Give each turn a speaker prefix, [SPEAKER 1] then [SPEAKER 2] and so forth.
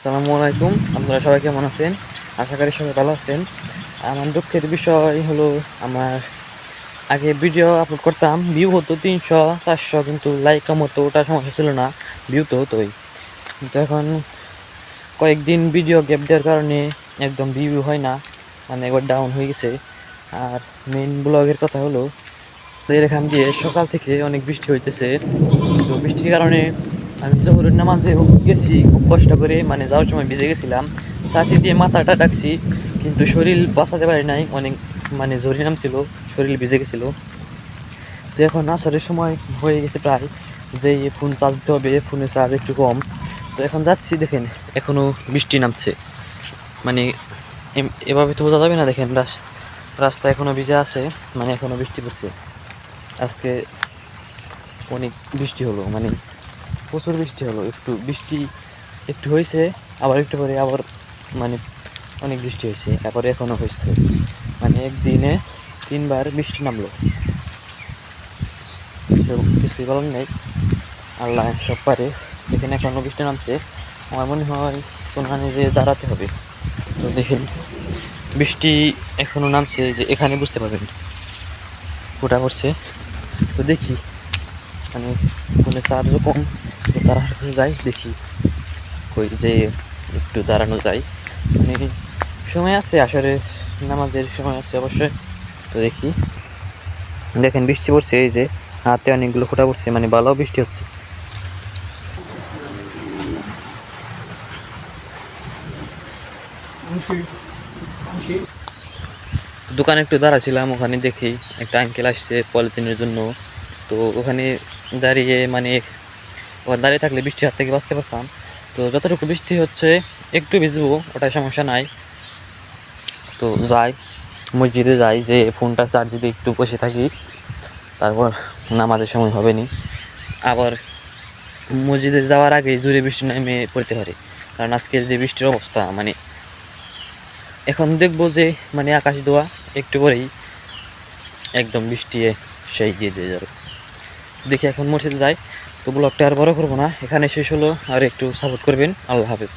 [SPEAKER 1] আসসালামু আলাইকুম। আপনারা সবাই কেমন আছেন? আশা করি সবাই ভালো আছেন। আমার দুঃখের বিষয় হলো, আমার আগে ভিডিও আপলোড করতাম, ভিউ হতো 300 400, কিন্তু লাইক কম হতো, ওটা সমস্যা ছিল না, ভিউ তো হতোই। কিন্তু এখন কয়েকদিন ভিডিও গ্যাপ দেওয়ার কারণে একদম ভিউ হয় না, মানে একবার ডাউন হয়ে গেছে। আর মেইন ব্লগের কথা হলো, আমাদের এখান দিয়ে সকাল থেকে অনেক বৃষ্টি হইতেছে। তো বৃষ্টির কারণে আমি জহুরের নামাজে গেছি খুব কষ্ট করে, মানে যাওয়ার সময় ভিজে গেছিলাম, ছাতি দিয়ে মাথাটা ডাকছি, কিন্তু শরীর বাঁচাতে পারি নাই, অনেক মানে ঝড়ি নামছিল, শরীর ভিজে গেছিলো। তো এখন আসরের সময় হয়ে গেছে প্রায়, যে ফোন চার্জ দিতে হবে, ফোনের চার্জ একটু কম। তো এখন যাচ্ছি, দেখেন এখনও বৃষ্টি নামছে, মানে এভাবে তো বোঝা যাবে না, দেখেন রাস্তা এখনও ভিজে আছে, মানে এখনও বৃষ্টি পড়ছে। আজকে অনেক বৃষ্টি হলো, মানে প্রচুর বৃষ্টি হলো। একটু বৃষ্টি একটু হয়েছে, আবার একটু পরে আবার মানে অনেক বৃষ্টি হয়েছে, তারপরে এখনও হয়েছে, মানে একদিনে 3বার বৃষ্টি নামলো। কিছুই বলার নেই, আল্লাহ সব পারে। এখানে এখনও বৃষ্টি নামছে, আমার মনে হয় কোনখানে যে দাঁড়াতে হবে। তো দেখেন বৃষ্টি এখনও নামছে, যে এখানে বুঝতে পারবেন ফোঁটা পড়ছে। তো দেখি, মানে ফোনে চার্জও কম, তো তাড়াতাড়ি যাই, দেখি কই যে একটু দাঁড়ানো যায়, মানে সময় আছে, আসলে নামাজের সময় আছে অবশ্যই। তো দেখি, দেখেন বৃষ্টি পড়ছে, এই যে হাতে অনেকগুলো ফোঁটা পড়ছে, মানে ভালো বৃষ্টি হচ্ছে। দোকানে একটু দাঁড়াছিলাম, ওখানে দেখি একটা আঙ্কেল আসছে পলিথিনের জন্য। তো ওখানে দাঁড়িয়ে, মানে ওখানে দাঁড়িয়ে থাকলে বৃষ্টি হাত থেকে বাঁচতে পারতাম। তো যতটুকু বৃষ্টি হচ্ছে একটু ভিজবো, ওটাই সমস্যা নাই। তো যাই, মসজিদে যাই, যে ফোনটা চার্জ দিয়ে একটু বসে থাকি, তারপর নামাজের সময় হবে নি। আবার মসজিদে যাওয়ার আগে জোরে বৃষ্টি নেমে পড়তে পারে, কারণ আজকের যে বৃষ্টির অবস্থা, মানে এখন দেখবো যে মানে আকাশ দোয়া, একটু পরেই একদম বৃষ্টি সেই দিয়ে যাবে। দেখি এখন মসজিদে যাই। তো ব্লগটা আর বড় করবো না, এখানে শেষ হলো। আর একটু সাপোর্ট করবেন। আল্লাহ হাফেজ।